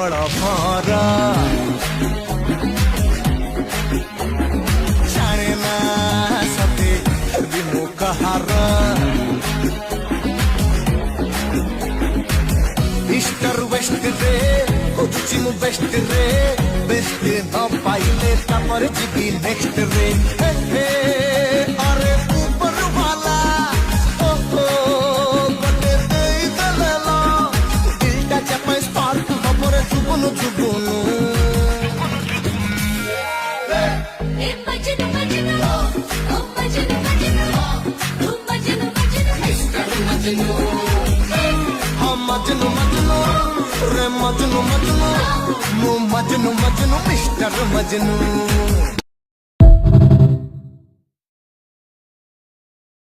ପାଗଳ ଭର ଜାଣେ ନା ସତେ ବି ମୁଁ କାହାର ଇଷ୍ଟର ୱେଷ୍ଟରେ ଖୋଜୁଛି ମୁଁ ବେଷ୍ଟରେ ବେଷ୍ଟ ନ ପାଇଲେ ତାପରେ ଯିବି ନେକ୍ସଟରେ ଆରେ ଉପର ବାଲା ଓହୋ ଗୋଟେ ଦେଇଦେଲେ ଲ ଦିଲଟା ଚାପାଇ ସ୍ପାର୍କ ହବରେ ଜୁବୁନୁ ଜୁବୁନୁ मजनू मजनू ओ मजनू मजनू तू मजनू मजनू मिस्टर मजनू हाँ मजनू मजनू रे मजनू मजनू मू मजनू मजनू मिस्टर मजनू